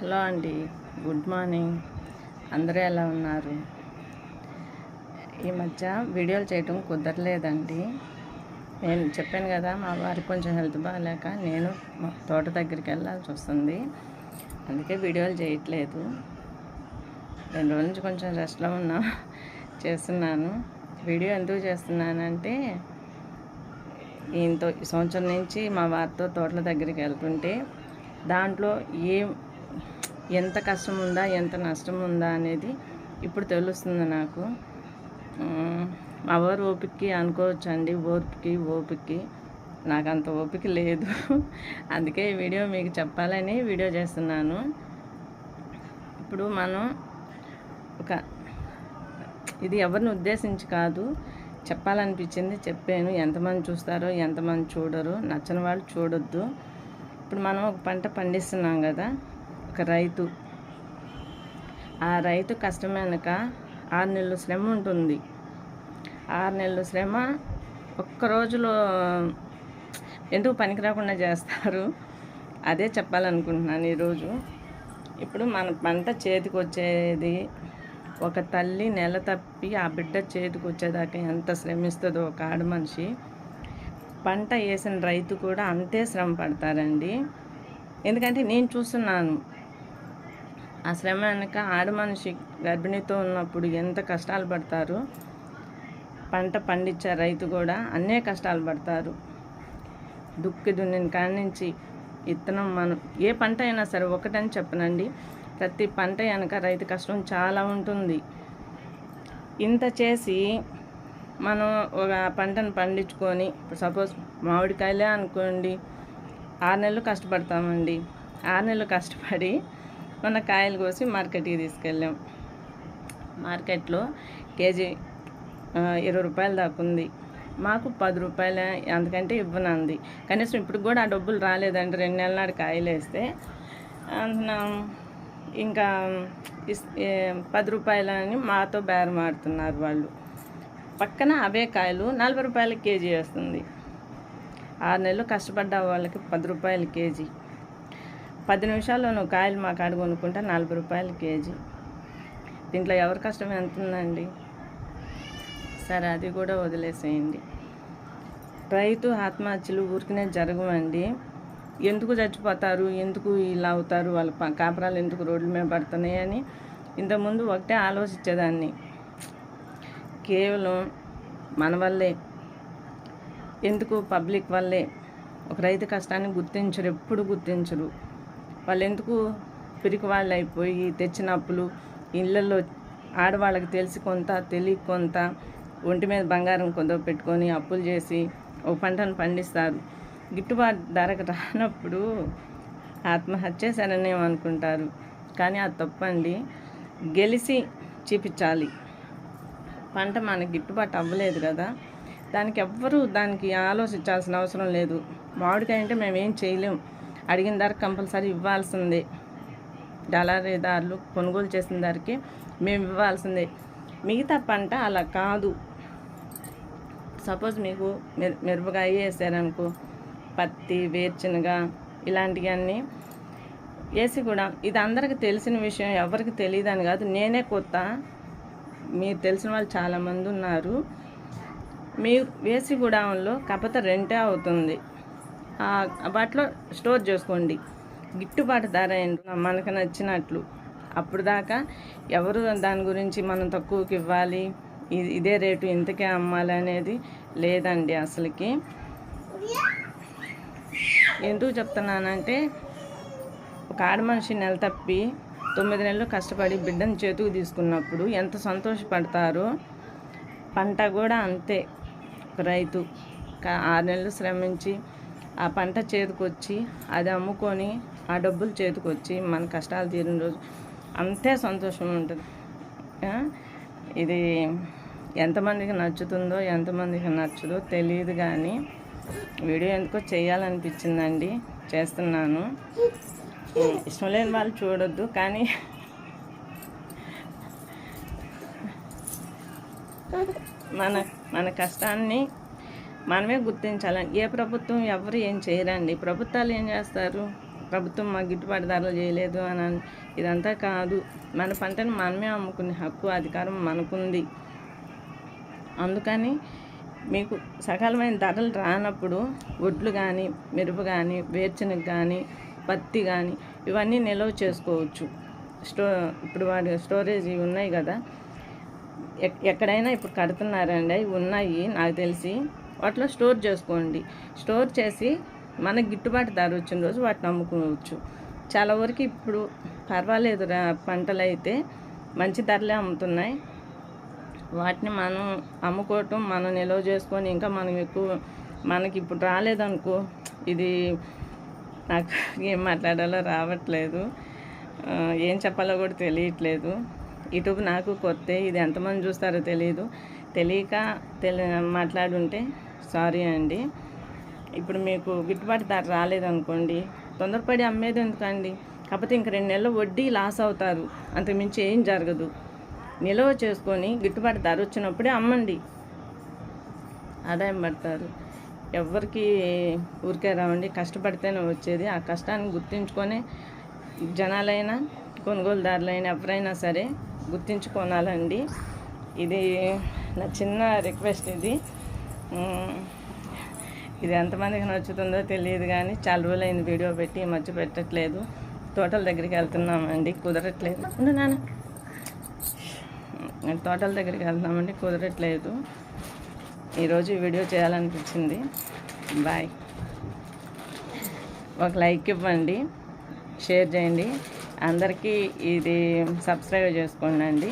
Hello అండి, good morning. అందరూ ఎలా ఉన్నారు? ఈ మధ్య వీడియోలు చేయటం కుదరలేదండి. నేను చెప్పాను కదా, మా వారికి కొంచెం హెల్త్ బాగాలేక నేను తోట దగ్గరికి వెళ్ళాల్సి వస్తుంది. అందుకే వీడియోలు చేయట్లేదు. 2 రోజుల నుంచి కొంచెం రెస్ట్లో చేస్తున్నాను. వీడియో ఎందుకు చేస్తున్నానంటే, ఈ సంవత్సరం నుంచి మా వారితో తోటల దగ్గరికి వెళ్తుంటే దాంట్లో ఎంత కష్టం ఉందా, ఎంత నష్టం ఉందా అనేది ఇప్పుడు తెలుస్తుంది నాకు. మా వారు ఓపికకి అనుకోవచ్చండి, ఓపికకి నాకు అంత ఓపిక లేదు. అందుకే ఈ వీడియో మీకు చెప్పాలని వీడియో చేస్తున్నాను. ఇప్పుడు మనం ఇది ఎవరిని ఉద్దేశించి కాదు, చెప్పాలనిపించింది చెప్పాను. ఎంతమంది చూస్తారో ఎంతమంది చూడరు, నచ్చని వాళ్ళు చూడొద్దు. ఇప్పుడు మనం ఒక పంట పండిస్తున్నాం కదా, ఒక రైతు, ఆ రైతు కష్టం వెనక 6 నెలలు శ్రమ ఉంటుంది. 6 నెలలు శ్రమ ఒక్క రోజులో ఎందుకు పనికి రాకుండా చేస్తారు, అదే చెప్పాలనుకుంటున్నాను ఈరోజు. ఇప్పుడు మన పంట చేతికి వచ్చేది, ఒక తల్లి నెల తప్పి ఆ బిడ్డ చేతికి వచ్చేదాకా ఎంత శ్రమిస్తుందో ఒక ఆడ మనిషి, పంట వేసిన రైతు కూడా అంతే శ్రమ పడతారండి. ఎందుకంటే నేను చూస్తున్నాను ఆ శ్రమ వెనక. ఆడ మనిషి గర్భిణీతో ఉన్నప్పుడు ఎంత కష్టాలు పడతారు, పంట పండించే రైతు కూడా అన్నే కష్టాలు పడతారు. దుక్కి దున్నిన కాడి నుంచి విత్తనం, మనం ఏ పంట అయినా సరే ఒకటని చెప్పనండి, ప్రతి పంట వెనక రైతు కష్టం చాలా ఉంటుంది. ఇంత చేసి మనం ఒక పంటను పండించుకొని, సపోజ్ మామిడికాయలే అనుకోండి, 6 నెలలు కష్టపడతామండి. 6 నెలలు కష్టపడి మన కాయలు కోసి మార్కెట్కి తీసుకెళ్ళాం. మార్కెట్లో కేజీ 20 రూపాయలు దాకా ఉంది. మాకు 10 రూపాయలు, అందుకంటే ఇవ్వనంది. కనీసం ఇప్పుడు కూడా ఆ డబ్బులు రాలేదండి. 2 నెలల నాడు కాయలు వేస్తే ఇంకా 10 రూపాయలని మాతో బేరం ఆడుతున్నారు వాళ్ళు. పక్కన అవే కాయలు 40 రూపాయల కేజీ వేస్తుంది. 6 నెలలు కష్టపడ్డ వాళ్ళకి 10 రూపాయల కేజీ. 10 నిమిషాల్లో నువ్వు కాయలు మా కాడ కొనుక్కుంటే 40 రూపాయల కేజీ. దీంట్లో ఎవరి కష్టం ఎంత ఉందండి? సరే, అది కూడా వదిలేసేయండి. రైతు ఆత్మహత్యలు ఊరికనే జరగవండి. ఎందుకు చచ్చిపోతారు, ఎందుకు ఇలా అవుతారు, వాళ్ళ కాపురాలు ఎందుకు రోడ్ల మీద పడుతున్నాయి అని ఇంతకుముందు ఒకటే ఆలోచించేదాన్ని. కేవలం మన వల్లే, ఎందుకు పబ్లిక్ వల్లే. ఒక రైతు కష్టాన్ని గుర్తించరు, ఎప్పుడు గుర్తించరు. వాళ్ళు ఎందుకు పిరికి వాళ్ళు అయిపోయి తెచ్చిన అప్పులు ఇళ్ళల్లో ఆడవాళ్ళకి తెలిసి కొంత, తెలియక కొంత, ఒంటి మీద బంగారం కొంత పెట్టుకొని అప్పులు చేసి ఒక పంటను పండిస్తారు. గిట్టుబాటు ధరకు రానప్పుడు ఆత్మహత్య చేశారని అనుకుంటారు. కానీ అది తప్పండి. గెలిచి చూపించాలి. పంట మనకి గిట్టుబాటు అవ్వలేదు కదా, దానికి ఎవ్వరూ ఆలోచించాల్సిన అవసరం లేదు. మామిడికాయ అంటే మేము ఏం చేయలేం, అడిగిన ధర కంపల్సరీ ఇవ్వాల్సిందే. దళారీదారులు కొనుగోలు చేసిన ధరకి మేము ఇవ్వాల్సిందే. మిగతా పంట అలా కాదు. సపోజ్ మీకు మిరపకాయ వేసారనుకో, పత్తి, వేరుశనగ ఇలాంటివన్నీ వేసి కూడా, ఇది అందరికీ తెలిసిన విషయం, ఎవరికి తెలియదని కాదు. నేనే కొత్త, మీరు తెలిసిన వాళ్ళు చాలామంది ఉన్నారు. మీరు వేసి గూడెంలో కాకపోతే రెంటే అవుతుంది. వాటిలో స్టోర్ చేసుకోండి. గిట్టుబాటు ధర మనకు నచ్చినట్లు. అప్పుడు దాకా ఎవరు దాని గురించి మనం తక్కువకి ఇవ్వాలి, ఇదే రేటు ఇంతకే అమ్మాలి అనేది లేదండి అసలుకి. ఎందుకు చెప్తున్నానంటే, ఒక ఆడ మనిషి నెల తప్పి 9 నెలలు కష్టపడి బిడ్డను చేతుకు తీసుకున్నప్పుడు ఎంత సంతోషపడతారో, పంట కూడా అంతే. ఒక రైతు 6 నెలలు శ్రమించి ఆ పంట చేతికొచ్చి అది అమ్ముకొని ఆ డబ్బులు చేతికొచ్చి మన కష్టాలు తీరిన రోజు అంతే సంతోషం ఉంటుంది. ఇది ఎంతమందికి నచ్చుతుందో ఎంతమందికి నచ్చదో తెలియదు, కానీ వీడియో ఎందుకో చేయాలనిపించిందండి, చేస్తున్నాను. ఇష్టం లేని వాళ్ళు చూడొద్దు, కానీ మన కష్టాన్ని మనమే గుర్తించాలని. ఏ ప్రభుత్వం ఎవరు ఏం చేయరండి. ప్రభుత్వాలు ఏం చేస్తారు, ప్రభుత్వం మాకు గిట్టుబాటు ధరలు చేయలేదు అని ఇదంతా కాదు. మన పంటను మనమే అమ్ముకునే హక్కు అధికారం మనకుంది. అందుకని మీకు సకాలమైన ధరలు రానప్పుడు వడ్లు కానీ, మిరప కానీ, వేరుశనగ కానీ, పత్తి కానీ ఇవన్నీ నిల్వ చేసుకోవచ్చు. ఇప్పుడు వాటి స్టోరేజ్ ఇవి ఉన్నాయి కదా, ఎక్కడైనా ఇప్పుడు కడుతున్నారండి, అవి ఉన్నాయి నాకు తెలిసి. వాటిలో స్టోర్ చేసుకోండి. స్టోర్ చేసి మనకు గిట్టుబాటు ధర వచ్చిన రోజు వాటిని అమ్ముకోవచ్చు. చాలా వరకు ఇప్పుడు పర్వాలేదు, పంటలు అయితే మంచి ధరలే అమ్ముతున్నాయి. వాటిని మనం అమ్ముకోవటం, మనం నిల్వ చేసుకొని ఇంకా మనం ఎక్కువ మనకి ఇప్పుడు రాలేదనుకో, ఇది నాకు ఏం మాట్లాడాలో రావట్లేదు, ఏం చెప్పాలో కూడా తెలియట్లేదు. యూట్యూబ్ నాకు కొత్త, ఇది ఎంతమంది చూస్తారో తెలియక మాట్లాడుంటే సారీ అండి. ఇప్పుడు మీకు గిట్టుబాటు ధర రాలేదనుకోండి, తొందరపడి అమ్మేది ఎందుకండి? కాకపోతే ఇంక 2 నెలలు వడ్డీ లాస్ అవుతారు, అంతకుమించి ఏం జరగదు. నిల్వ చేసుకొని గిట్టుబాటు ధర వచ్చినప్పుడే అమ్మండి, ఆదాయం పడతారు. ఎవరికి ఊరికే రావండి, కష్టపడితేనే వచ్చేది. ఆ కష్టాన్ని గుర్తించుకొని జనాలైనా కొనుగోలుదారులైనా ఎవరైనా సరే గుర్తించుకోనాలండి. ఇది నా చిన్న రిక్వెస్ట్. ఇది ఎంతమందికి నచ్చుతుందో తెలియదు, కానీ చాలా రోజులైంది వీడియో పెట్టి, మధ్య పెట్టట్లేదు. తోటల దగ్గరికి వెళ్తున్నామండి, కుదరట్లేదు. నాన్న, తోటల దగ్గరికి వెళ్తున్నామండి, కుదరట్లేదు. ఈరోజు వీడియో చేయాలనిపించింది. బాయ్. ఒక లైక్ ఇవ్వండి, షేర్ చేయండి, అందరికీ ఇది సబ్స్క్రైబ్ చేసుకోండి.